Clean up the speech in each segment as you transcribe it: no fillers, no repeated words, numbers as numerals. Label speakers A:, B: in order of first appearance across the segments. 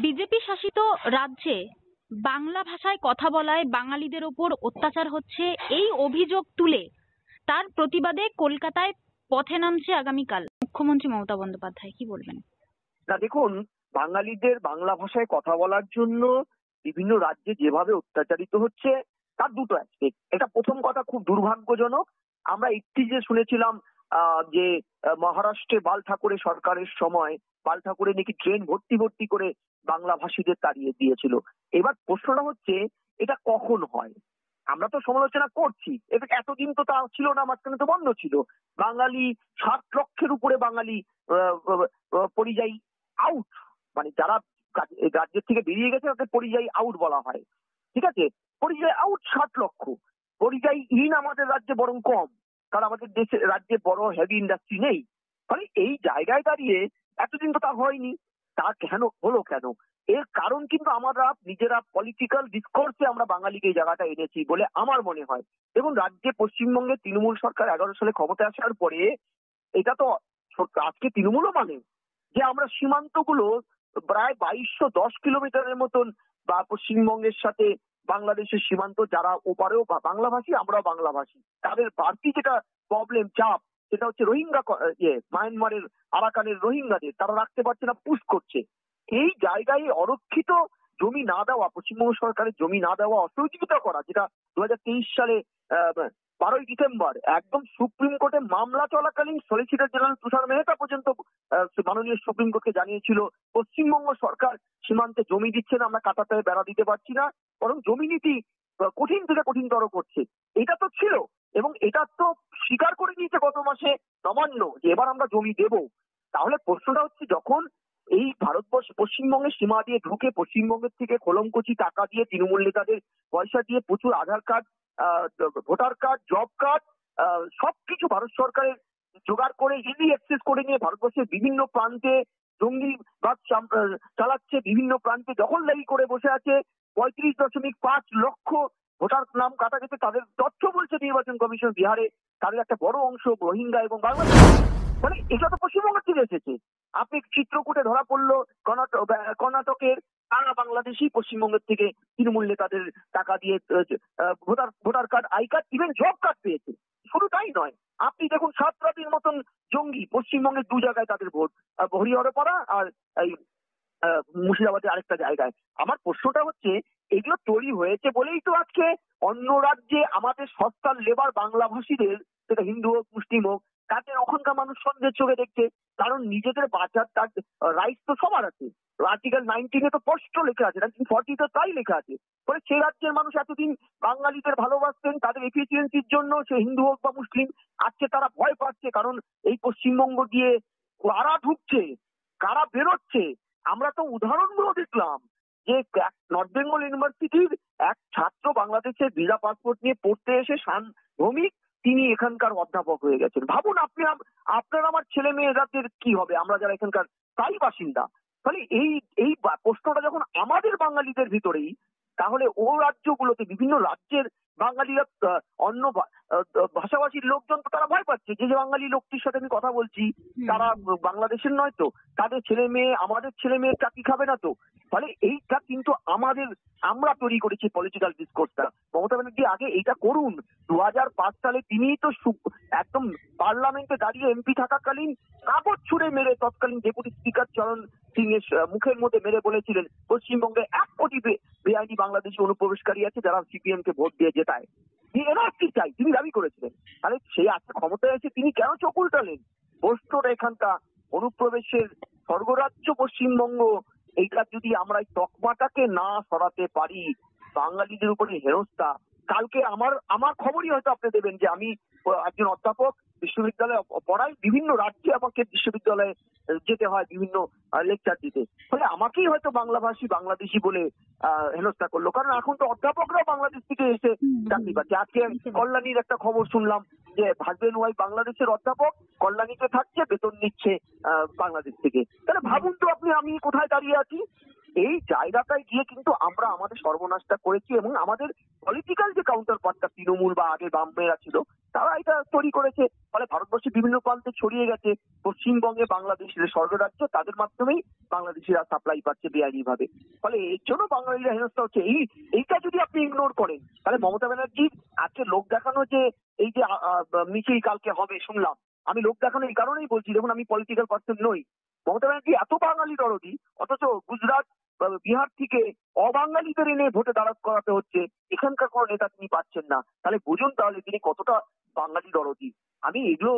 A: BJP শাসিত রাজ্যে বাংলা ভাষায় কথা বলায় বাঙালিদের ওপর অত্যাচার হচ্ছে, এই অভিযোগ তুলে তার প্রতিবাদে কলকাতায় পথে নামছে আগামীকাল মুখ্যমন্ত্রী মমতা বন্দ্যোপাধ্যায়। কি বলবেন?
B: না দেখুন, বাঙালিদের বাংলা ভাষায় কথা বলার জন্য বিভিন্ন রাজ্যে যেভাবে অত্যাচারিত হচ্ছে তার দুটো অ্যাসপেক্ট। এটা প্রথম কথা খুব দুর্ভাগ্যজনক। আমরা একটি যে শুনেছিলাম যে মহারাষ্ট্রে বাল ঠাকুরের সরকারের সময় বাল ঠাকুরে নাকি ট্রেন ভর্তি ভর্তি করে বাংলা ভাষীদের তাড়িয়ে দিয়েছিল। এবার প্রশ্নটা হচ্ছে এটা কখন হয়? আমরা তো সমালোচনা করছি, এটা এতদিন তো তা ছিল না, মাঝখানে তো বন্ধ ছিল। বাঙালি 7 লক্ষের উপরে বাঙালি পরিযায়ী আউট, মানে যারা রাজ্যের থেকে বেরিয়ে গেছে তাদের পরিযায়ী আউট বলা হয়। ঠিক আছে, পরিযায়ী আউট 7 লক্ষ, পরিযায়ী ইন আমাদের রাজ্যে বরং কম, কারণ আমাদের দেশে রাজ্যে বড় হেভি ইন্ডাস্ট্রি নেই। ফলে এই জায়গায় দাঁড়িয়ে এতদিন তো তা হয়নি, তা কেন হলো কেন? এর কারণ কিন্তু আমরা নিজেরা পলিটিক্যাল ডিসকোর্সে আমরা বাঙালিকে এই জায়গাটা এনেছি বলে আমার মনে হয়। দেখুন, রাজ্যে পশ্চিমবঙ্গে তৃণমূল সরকার 11 সালে ক্ষমতায় আসার পরে এটা তো আজকে তৃণমূলও মানে যে আমরা সীমান্তগুলো প্রায় 2210 কিলোমিটারের মতন বা পশ্চিমবঙ্গের সাথে বাংলাদেশের সীমান্ত, যারা ওপারেও বাংলাভাষী আমরাও বাংলাভাষী, তাদের বাড়তি যেটা প্রবলেম চাপ সেটা হচ্ছে রোহিঙ্গা, মায়ানমারের আরাকানের রোহিঙ্গাদের তারা রাখতে পারছে না, পুশ করছে। এই জায়গায় অরক্ষিত জমি না দেওয়া, পশ্চিমবঙ্গ সরকারের জমি না দেওয়া, অসহযোগিতা করা, যেটা 2023 সালে 12ই ডিসেম্বর একদম সুপ্রিম কোর্টে মামলা চলাকালীন সলিসিটর জেনারেল তুষার মেহতা পর্যন্ত মাননীয় সুপ্রিম কোর্টকে জানিয়েছিল পশ্চিমবঙ্গ সরকার সীমান্তে জমি দিচ্ছে না, আমরা কাটাতে বেড়া দিতে পারছি না, বরং জমি নীতি কঠিন থেকে কঠিনতর করছে। এটা তো ছিল, এবং এটা তো স্বীকার করে নিয়েছে গত মাসে নবান্ন যে এবার আমরা জমি দেব। তাহলে প্রশ্নটা হচ্ছে, যখন এই ভারতবর্ষ পশ্চিমবঙ্গের সীমা দিয়ে ঢুকে পশ্চিমবঙ্গের থেকে খোলমকচি টাকা দিয়ে তৃণমূল নেতাদের পয়সা দিয়ে প্রচুর Aadhaar card, voter card, job card সবকিছু ভারত সরকারের জোগাড় করে ইজি অ্যাক্সেস করে নিয়ে ভারতবর্ষের বিভিন্ন প্রান্তে জঙ্গিবাদ চালাচ্ছে, বিভিন্ন প্রান্তে দখলদারি করে বসে আছে। 35.5 লক্ষ ভোটার নাম কাটা গেছে, তাদের তথ্য বলছে নির্বাচন কমিশন। বিহারে তাদের একটা বড় অংশ রোহিঙ্গা এবং বাংলাদেশ। মানে এটা তো পশ্চিমবঙ্গ থেকে এসেছে। আপনি চিত্রকূটে ধরা পড়লো কর্ণাটকের বাংলাদেশি পশ্চিমবঙ্গের থেকে তৃণমূল নেতাদের টাকা দিয়ে voter card, I card, even job card পেয়েছে। শুধু তাই নয়, আপনি দেখুন 7 রাতের মতন জঙ্গি পশ্চিমবঙ্গের 2 জায়গায় তাদের ভোট, হরিহরপাড়া আর এই মুর্শিদাবাদের আরেকটা জায়গায়। আমার প্রশ্নটা হচ্ছে, এগুলো তৈরি হয়েছে বলেই তো আজকে অন্য রাজ্যে আমাদের সস্তার লেবার বাংলাভাষীদের, সেটা হিন্দু হোক মুসলিম হোক, তাদের ওখানকার মানুষ সন্দেহের চোখে দেখছে। কারণ নিজেদের বাঁচার তার রাইট তো সবার আছে। আর্টিকেল 19 তো স্পষ্ট লেখা আছে, 1940 তো তাই লেখা আছে। ফলে সে রাজ্যের মানুষ এতদিন বাঙালিদের ভালোবাসতেন, তাদের এফিসিয়েন্সির জন্য, সে হিন্দু হোক বা মুসলিম, আজকে তারা ভয় পাচ্ছে। কারণ এই পশ্চিমবঙ্গ দিয়ে কারা ঢুকছে, কারা বেরোচ্ছে। আমরা তো উদাহরণগুলো দেখলাম যে নর্থ বেঙ্গল ইউনিভার্সিটির এক ছাত্র বাংলাদেশের ভিসা পাসপোর্ট নিয়ে পড়তে এসে ভৌমিক, তিনি এখানকার অধ্যাপক হয়ে গেছেন। ভাবুন আপনি, আপনার আমার ছেলে মেয়েদের কি হবে, আমরা যারা এখানকার স্থায়ী বাসিন্দা। ফলে এই এই প্রশ্নটা যখন আমাদের বাঙালিদের ভিতরেই, তাহলে ও রাজ্যগুলোতে বিভিন্ন রাজ্যের বাঙালিরা অন্য ভাষাভাষীর লোকজন তো তারা ভয় পাচ্ছে। যে বাঙালি লোকটির সাথে আমি কথা বলছি তারা বাংলাদেশের নয় তো, তাদের ছেলে মেয়ে আমাদের ছেলে মেয়ের চাকরি খাবে না তো। ফলে এইটা কিন্তু আমরা তৈরি করেছি পলিটিক্যাল ডিসকোর্সটা। মমতা ব্যানার্জি আগে এইটা করুন। 2005 সালে তিনিই তো একদম পার্লামেন্টে দাঁড়িয়ে এমপি থাকাকালীন কাগজ ছুড়ে মেরে তৎকালীন ডেপুটি স্পিকার চরণ সিং এর মুখের মধ্যে মেরে বলেছিলেন পশ্চিমবঙ্গে 1 কোটি বেআইনি বাংলাদেশি অনুপ্রবেশকারী আছে যারা সিপিএম কে ভোট দিয়ে জেতায়। এনআরসি চাই তিনি দাবি করেছিলেন। তাহলে সে আজকে ক্ষমতায় এসে তিনি কেন চোখ উল্টালেন? বস্ত্র এখানকার অনুপ্রবেশের স্বর্গরাজ্য পশ্চিমবঙ্গ, এইটা যদি আমরা এই তকমাটাকে না সরাতে পারি, বাঙালিদের উপরে হেনস্থা। কালকে আমার খবরই হয়তো আপনি দেবেন যে আমি একজন অধ্যাপক, বিশ্ববিদ্যালয়ে পড়াই, বিভিন্ন রাজ্যে আমাকে বিশ্ববিদ্যালয়ে যেতে হয় বিভিন্ন লেকচার দিতে। ফলে আমাকেই হয়তো বাংলাদেশি বলে হেনস্থা করলো। কারণ এখন তো অধ্যাপকরাও বাংলাদেশ থেকে এসে চাকরি পাচ্ছে। আজকে কল্যাণীর একটা খবর শুনলাম যে হাজবেন্ড ওয়াইফ বাংলাদেশের অধ্যাপক কল্যাণীতে থাকছে, বেতন নিচ্ছে বাংলাদেশ থেকে। তাহলে ভাবুন তো আপনি আমি কোথায় দাঁড়িয়ে আছি। এই জায়গাটায় গিয়ে কিন্তু আমরা আমাদের সর্বনাশটা করেছি, এবং আমাদের পলিটিক্যাল যে কাউন্টার পার্টটা তৃণমূল বা আগে বামেরা ছিল তারা এটা তৈরি করেছে। ফলে ভারতবর্ষের বিভিন্ন প্রান্তে ছড়িয়ে গেছে। পশ্চিমবঙ্গে বাংলাদেশের স্বর্গরাজ্য, তাদের মাধ্যমেই বাংলাদেশিরা সাপ্লাই পাচ্ছে বেআইনি ভাবে, ফলে এর জন্য বাঙালিরা হেনস্থা হচ্ছে। এইটা যদি আপনি ইগনোর করেন, তাহলে মমতা ব্যানার্জি আজকে লোক দেখানো যে এই যে মিছিল কালকে হবে শুনলাম, আমি লোক দেখানো এই কারণেই বলছি, দেখুন আমি পলিটিক্যাল পার্সন নই, মমতা ব্যানার্জি এত বাঙালি দরদি, অথচ গুজরাট বিহার থেকে অবাঙালিদের এনে ভোটে দাঁড় করাতে হচ্ছে, এখানকার কোনো নেতা তিনি পাচ্ছেন না, তাহলে বুঝুন তাহলে তিনি কতটা বাঙালি দরদি। আমি এগুলো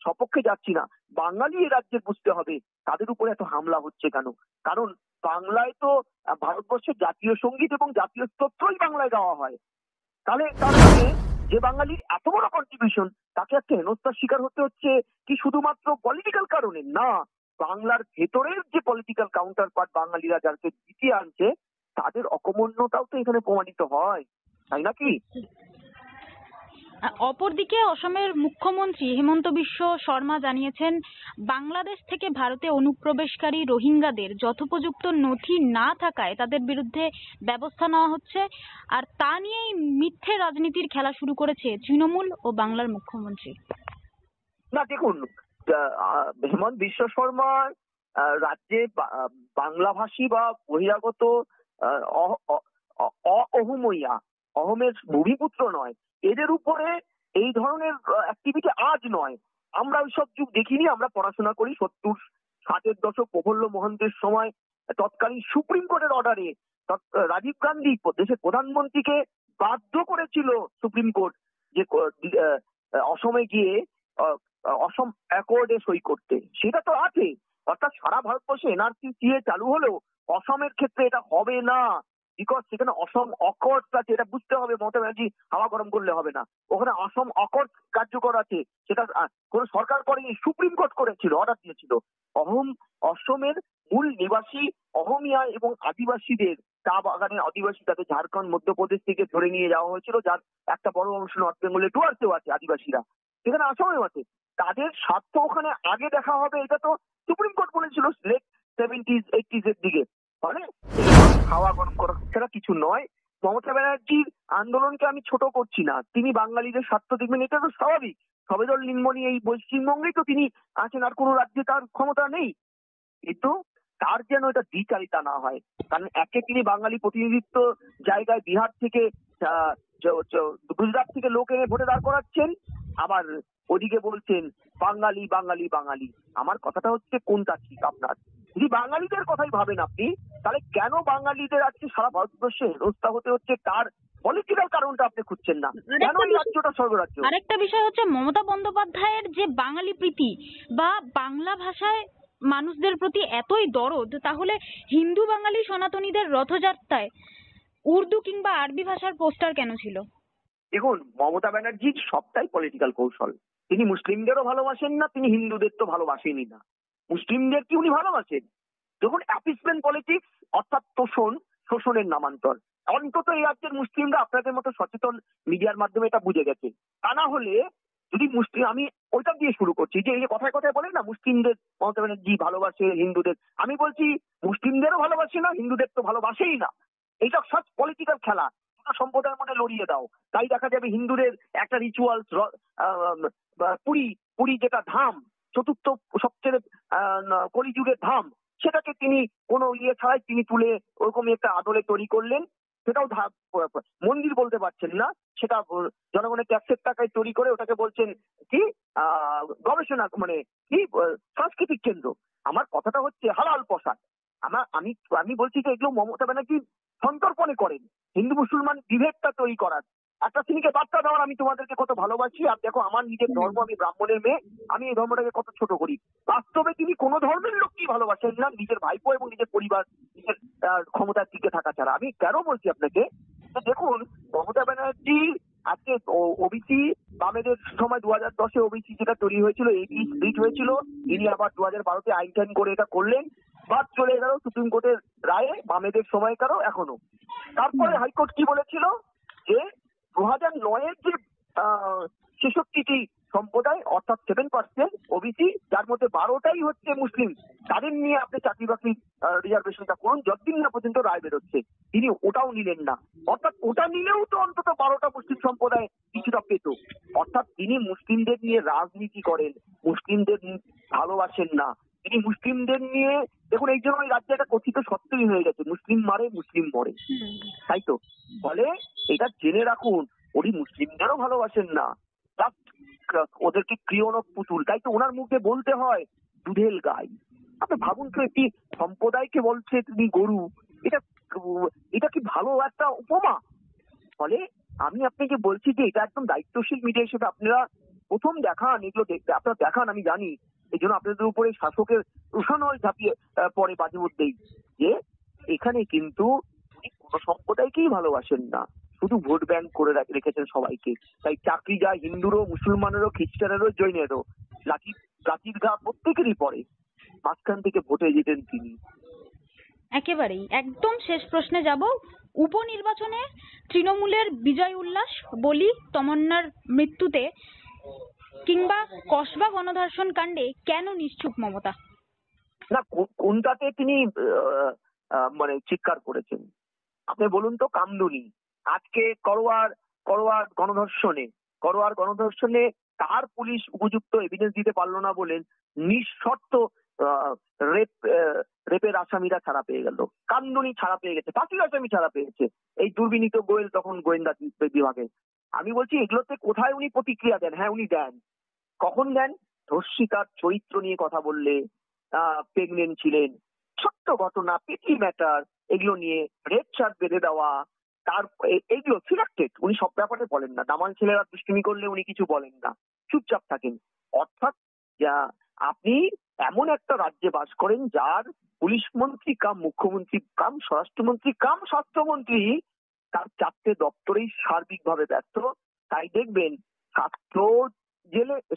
B: সপক্ষে যাচ্ছি না, বাঙালি এ রাজ্যে বুঝতে হবে তাদের উপরে এত হামলা হচ্ছে কেন। কারণ বাংলায় তো ভারতবর্ষের জাতীয় সঙ্গীত এবং জাতীয় স্তোত্রই বাংলায় গাওয়া হয়, তাহলে তার মানে যে বাঙালির এত বড় কন্ট্রিবিউশন তাকে একটা হেনস্থার শিকার হতে হচ্ছে কি শুধুমাত্র পলিটিক্যাল কারণে না, বাংলার ভেতরের যে পলিটিক্যাল কাউন্টার পার্ট বাঙালিরা যাকে জিতিয়ে আনছে তাদের অকমন্যতাও তো এখানে প্রমাণিত হয়, তাই নাকি?
A: অপরদিকে অসমের মুখ্যমন্ত্রী হেমন্ত বিশ্ব শর্মা জানিয়েছেন, বাংলাদেশ থেকে ভারতে অনুপ্রবেশকারী রোহিঙ্গাদের যথোপযুক্ত নথি না থাকায় তাদের বিরুদ্ধে ব্যবস্থা নেওয়া হচ্ছে, আর তা নিয়েই মিথ্যে রাজনীতির খেলা শুরু করেছে তৃণমূল ও বাংলার মুখ্যমন্ত্রী।
B: না দেখুন, হেমন্ত বিশ্ব শর্মা রাজ্যে বাংলাভাষী বা বহিরাগত অহমইয়া অহমের ভূমিপুত্র নয়, এদের উপরে এই ধরনের অ্যাক্টিভিটি আজ নয়, আমরা ওইসব যুগ দেখিনি, আমরা পড়াশোনা করি 70-60-এর দশক প্রফুল্ল মোহন্তের সময় তৎকালীন সুপ্রিম কোর্টের অর্ডারে রাজীব গান্ধী দেশের প্রধানমন্ত্রীকে বাধ্য করেছিল সুপ্রিম কোর্ট যে অসমে গিয়ে অসম অ্যাকর্ডে সই করতে, সেটা তো আছে। অর্থাৎ সারা ভারতবর্ষে এনআরসি চালু হলেও অসমের ক্ষেত্রে এটা হবে না, বিকজ সেখানে অসম অকর্ডস আছে, এটা বুঝতে হবে। মমতা ব্যানার্জি হাওয়া গরম করলে হবে না, ওখানে অসম অকর্ডস কার্যকর আছে, সেটা কোন সরকার করেনি, সুপ্রিম কোর্ট করেছিল, অর্ডার দিয়েছিল। অসমের মূল নিবাসী অহমিয়া এবং আদিবাসীদের, চা বাগানের আদিবাসী, তাদের ঝাড়খণ্ড মধ্যপ্রদেশ থেকে ধরে নিয়ে যাওয়া হয়েছিল, যার একটা বড় অংশ নর্থ বেঙ্গলে ডুয়ার্সেও আছে আদিবাসীরা, সেখানে আসামেও আছে, তাদের স্বার্থ ওখানে আগে দেখা হবে, এটা তো সুপ্রিম কোর্ট বলেছিল লেট 70s-80s এর দিকে। মানে হাওয়া গরম করা ছাড়া কিছু নয়। মমতা ব্যানার্জির আন্দোলনকে আমি ছোট করছি না, তিনি বাঙালিদের স্বার্থ দেখবেন, এটা তো স্বাভাবিক। সবেদল নির্মণি এই পশ্চিমবঙ্গেই তো তিনি আছেন, আর কোনো রাজ্যে তার ক্ষমতা নেই, কিন্তু তার যেন এটা দ্বিচারিতা না হয়। কারণ একে তিনি বাঙালি প্রতিনিধিত্ব জায়গায় বিহার থেকে গুজরাট থেকে লোক এনে ভোটে দাঁড় করাচ্ছেন, আবার ওদিকে বলছেন বাঙালি বাঙালি বাঙালি। আমার কথাটা হচ্ছে কোনটা ঠিক আপনার? যদি বাঙালিদের কথাই ভাবেন আপনি, তাহলে কেন বাঙালিদের আজকে সারা ভারতবর্ষে হেনস্থা হতে হচ্ছে, তার পলিটিক্যাল কারণটা আপনি খুঁজছেন না, কেন এই রাজ্যটা স্বর্গরাজ্য?
A: আরেকটা বিষয় হচ্ছে মমতা বন্দ্যোপাধ্যায়ের যে বাঙালি প্রীতি বা বাংলা ভাষায় মানুষদের প্রতি এতই দরদ, তাহলে হিন্দু বাঙালি সনাতনীদের রথযাত্রায় উর্দু কিংবা আরবি ভাষার পোস্টার কেন ছিল?
B: দেখুন, মমতা ব্যানার্জির সবটাই পলিটিক্যাল কৌশল। তিনি মুসলিমদেরও ভালোবাসেন না, তিনি হিন্দুদের তো ভালোবাসেনই না। মুসলিমদের কি উনি ভালোবাসেন? যখন অ্যাপিসমেন্ট পলিটিক্স, অর্থাৎ শোষণের নামান্তর। অন্তত এই রাজ্যের মুসলিমরা আপনাদের মতো সচেতন মিডিয়ার মাধ্যমে এটা বুঝে গেছে। তা না হলে যদি মুসলিম, আমি ওইটা দিয়ে শুরু করছি যে এই যে কথায় কথায় বলেন না মুসলিমদের মমতা ব্যানার্জি ভালোবাসে হিন্দুদের, আমি বলছি মুসলিমদেরও ভালোবাসে না, হিন্দুদের তো ভালোবাসেই না। এইটা সব পলিটিক্যাল খেলা, দুটো সম্প্রদায়ের মধ্যে লড়িয়ে দাও। তাই দেখা যাবে হিন্দুদের একটা রিচুয়ালস, পুরী যেটা ধাম, চতুর্থ সবচেয়ে কলিযুগের ধাম, সেটাকে তিনি কোনো ইয়ে ছাড়াই তিনি তুলে ওরকম একটা আদলে তৈরি করলেন। সেটাও মন্দির বলতে পারছেন না, সেটা জনগণের ট্যাক্সের টাকায় তৈরি করে ওটাকে বলছেন কি গবেষণা, মানে কি সাংস্কৃতিক কেন্দ্র। আমার কথাটা হচ্ছে হালাল প্রসাদ। আমি বলছি যে এগুলো মমতা ব্যানার্জি সন্তর্পণে করেন, হিন্দু মুসলমান বিভেদটা তৈরি করার, একটা শ্রেণীকে বার্তা দেওয়ার, আমি তোমাদেরকে কত ভালোবাসি, আর দেখো আমার নিজের ধর্ম, আমি ব্রাহ্মণের মেয়ে, আমি এই ধর্মটাকে কত ছোট করি। বাস্তবে তিনি কোনো ধর্মের লোককেই ভালোবাসেন না, নিজের ভাইপো এবং নিজের পরিবার, নিজের ক্ষমতার দিকে থাকা ছাড়া। আমি কেন বলছি আপনাকে, দেখুন মমতা ব্যানার্জি আজকে ওবিসি বামেদের সময় 2010-এ ওবিসি যেটা তৈরি হয়েছিল, এই স্প্লিট হয়েছিল, ইনি আবার 2012-তে আইন টাইন করে এটা করলেন, বাদ চলে গেল সুপ্রিম কোর্টের রায়ে, বামেদের সময়কারও এখনো। তারপরে হাইকোর্ট কি বলেছিল যে 2009-এর যে 66টি সম্প্রদায়, অর্থাৎ 7% ওবিসি, যার মধ্যে 12টাই হচ্ছে মুসলিম, তাদের নিয়ে আপনি চাকরি বাকরি রিজার্ভেশনটা করুন যতদিন না পর্যন্ত রায় বেরোচ্ছে। তিনি ওটাও নিলেন না, অর্থাৎ ওটা নিলেও তো অন্তত 12টা মুসলিম সম্প্রদায় কিছুটা পেত। অর্থাৎ তিনি মুসলিমদের নিয়ে রাজনীতি করেন, মুসলিমদের ভালোবাসেন না, তিনি মুসলিমদের নিয়ে, দেখুন এই জন্য ওই রাজ্যে একটা কথিত সত্যই হয়ে গেছে, মুসলিম মারে মুসলিম মরে, তাই তো? ফলে এটা জেনে রাখুন, উনি মুসলিমদেরও ভালোবাসেন না, ওদেরকে ক্রিয়নক পুতুল, তাই তো ওনার মুখে বলতে হয় দুধেল গাই। আপনি ভাবুন তো, একটি সম্প্রদায়কে বলছে তিনি গরু, এটা এটা কি ভালো একটা উপমা? ফলে আমি আপনাকে বলছি যে এটা একদম দায়িত্বশীল মিডিয়া হিসেবে আপনারা প্রথম দেখান, এগুলো দেখতে আপনারা দেখান, আমি জানি এই জন্য আপনাদের উপরে শাসকের রোষানল ঝাঁপিয়ে পড়ে মাঝে মধ্যেই, যে এখানে কিন্তু উনি কোনো সম্প্রদায়কেই ভালোবাসেন না, শুধু ভোট ব্যাংক করে রেখেছেন সবাইকে। তাই চাকরি যায় হিন্দুরও, মুসলমানেরও, খ্রিস্টানেরও, জৈনেরও, লাঠির ঘা প্রত্যেকেরই পড়ে, মাঝখান থেকে ভোটে যেতেন তিনি।
A: একেবারেই একদম শেষ প্রশ্নে যাব। উপনির্বাচনে তৃণমূলের বিজয় উল্লাস, বলি তমন্নার মৃত্যুতে কিংবা কসবা গণধর্ষণ কাণ্ডে কেন নিশ্চুপ মমতা?
B: না, কোনটাতে তিনি মানে চিৎকার করেছেন আপনি বলুন তো? কামদুনি, আজকে করোয়ার গণধর্ষণে তার পুলিশ উপযুক্ত এভিডেন্স দিতে পারলো না বলে নিঃশর্ত রেপের আসামিরা ছাড়া পেয়ে গেল, কামদুনি ছাড়া পেয়ে গেছে, ফাঁসির আসামি ছাড়া পেয়েছে এই দুর্বিনীত গোয়েল তখন গোয়েন্দা বিভাগে। আমি বলছি এগুলোতে কোথায় উনি প্রতিক্রিয়া দেন? হ্যাঁ উনি দেন। কখন দেন? ধর্ষিতার চরিত্র নিয়ে কথা বললে, প্রেগনেন্ট ছিলেন, ছোট্ট ঘটনা, পিটি ম্যাটার, এগুলো নিয়ে রেড চার্জ বেঁধে দেওয়া, তার এইগুলো সিলেক্টেড, উনি সব ব্যাপারে বলেন না। দামাল ছেলেরা দুষ্টুমি করলে উনি কিছু বলেন না, চুপচাপ থাকেন। অর্থাৎ আপনি এমন একটা রাজ্যে বাস করেন যার পুলিশ মন্ত্রী কাম মুখ্যমন্ত্রী কাম স্বরাষ্ট্রমন্ত্রী কাম স্বাস্থ্যমন্ত্রী তার 4টে দপ্তরেই সার্বিকভাবে ব্যস্ত। তাই দেখবেন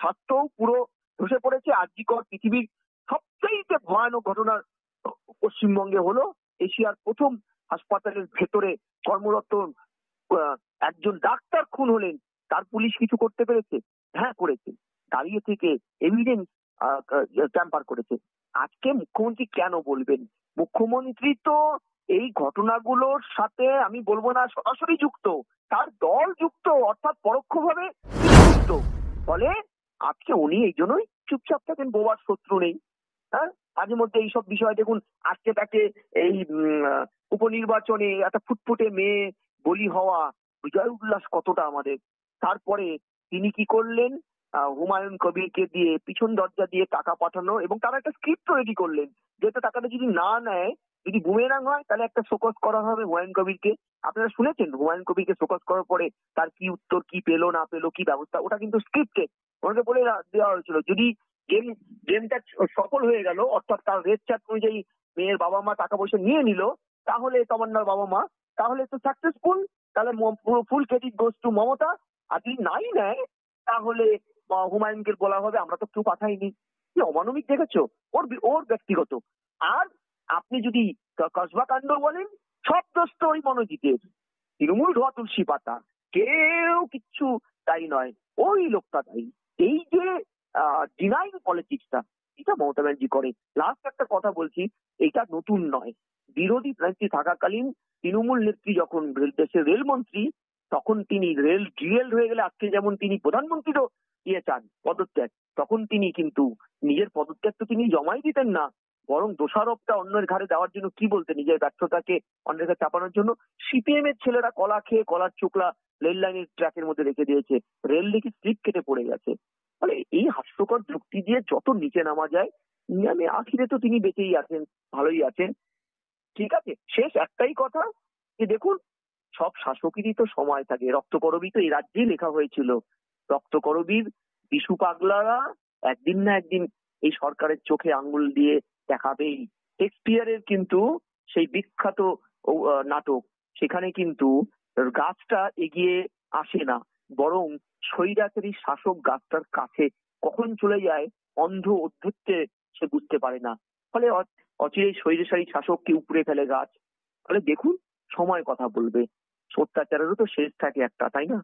B: স্বাস্থ্যও পুরো ধসে পড়েছে। আরজিকর পৃথিবীর সবচেয়ে ভয়ানক ঘটনার পশ্চিমবঙ্গে হলো, এশিয়ার প্রথম হাসপাতালের ভেতরে কর্মরত একজন ডাক্তার খুন হলেন, তার পুলিশ কিছু করতে পেরেছে? হ্যাঁ করেছে, দাঁড়িয়ে থেকে এভিডেন্স ট্যাম্পার করেছে। আজকে মুখ্যমন্ত্রী কেন বলবেন? মুখ্যমন্ত্রী তো এই ঘটনাগুলোর সাথে আমি বলবো না সরাসরি যুক্ত, তার দল যুক্ত, অর্থাৎ পরোক্ষভাবে যুক্ত। ফলে আজকে উনি এই জন্যই চুপচাপ থাকেন, বোবার শত্রু নেই। হ্যাঁ, মাঝে মধ্যে এইসব বিষয় দেখুন, আজকে তাকে এই উপনির্বাচনে একটা ফুটফুটে মেয়ে বলি হওয়া, বিজয় উল্লাস কতটা আমাদের। তারপরে তিনি কি করলেন? হুমায়ুন কবিরকে দিয়ে পিছন দরজা দিয়ে টাকা পাঠানো, এবং তারা একটা স্ক্রিপ্ট রেডি করলেন, যেটা টাকাটা যদি না নেয়, যদি বুমেরাং হয় তাহলে একটা শোকজ করা হবে হুমায়ুন কবিরকে। আপনারা শুনেছেন হুমায়ুন কবিরকে শোকজ করার পরে তার কি উত্তর, কি পেলো না পেলো, কি ব্যবস্থা? ওটা কিন্তু স্ক্রিপ্টেড, ওনাকে বলে দেওয়া হয়েছিল যদি গেমটা সফল হয়ে গেল, অর্থাৎ তার রেড চার্ট অনুযায়ী মেয়ের বাবা মা টাকা পয়সা নিয়ে নিল, তাহলে তমন্নার বাবা মা, তাহলে তো সাকসেসফুল, তাহলে পুরো full credit goes to Mamata. আর যদি নাই নেয় তাহলে হুমায়ুনকে বলা হবে আমরা তো কেউ পাঠাইনি। কি অমানবিক দেখেছো? ওর ব্যক্তিগত। আর আপনি যদি কসবা কাণ্ড বলেন, সব দোষ তো ওই মনোজিতের, তৃণমূল ধোয়া তুলসী পাতা, কেউ কিচ্ছু তাই নয়, ওই লোকটা তাই। এই যে ডিনাইং পলিটিক্সটা, এটা মমতা ব্যানার্জি করে। লাস্ট একটা কথা বলছি, এটা নতুন নয়, বিরোধী নেত্রী থাকাকালীন তৃণমূল নেত্রী যখন দেশের রেলমন্ত্রী, তখন তিনি রেল ডিএল হয়ে গেলে আজকে যেমন তিনি প্রধানমন্ত্রীরও চান পদত্যাগ, তখন তিনি কিন্তু নিজের পদত্যাগ তো তিনি জমাই দিতেন না, বরং দোষারোপটা অন্যের ঘাড়ে দেওয়ার জন্য কি বলতেন, নিজের ব্যর্থতাকে অন্যের ঘাড়ে চাপানোর জন্য। সিপিএম এর ছেলেরা কলা খেয়ে কলার চোখলা রেল লাইনের ট্র্যাকের মধ্যে রেখে দিয়েছে, রেল দেখি স্লিপ কেটে পড়ে গেছে। ফলে এই হাস্যকর যুক্তি দিয়ে যত নিচে নামা যায়, আমি আখিরে তো তিনি বেঁচেই আছেন, ভালোই আছেন। ঠিক আছে, শেষ একটাই কথা, যে দেখুন সব শাসকেরই তো সময় থাকে, রক্তকরবী তো এই রাজ্যেই লেখা হয়েছিল, রক্তকরবীর বিশু পাগলারা একদিন না একদিন এই সরকারের চোখে আঙ্গুল দিয়ে দেখাবেই। শেক্সপিয়ারের কিন্তু সেই বিখ্যাত নাটক, সেখানে কিন্তু গাছটা এগিয়ে আসে না, বরং স্বৈরাচারী শাসক গাছটার কাছে কখন চলে যায় অন্ধ অধ্যত্বে সে বুঝতে পারে না। ফলে অচিরেই স্বৈরাচারী শাসককে উপড়ে ফেলে গাছ। ফলে দেখুন সময় কথা বলবে, অত্যাচারেরও তো শেষ থাকে একটা, তাই না?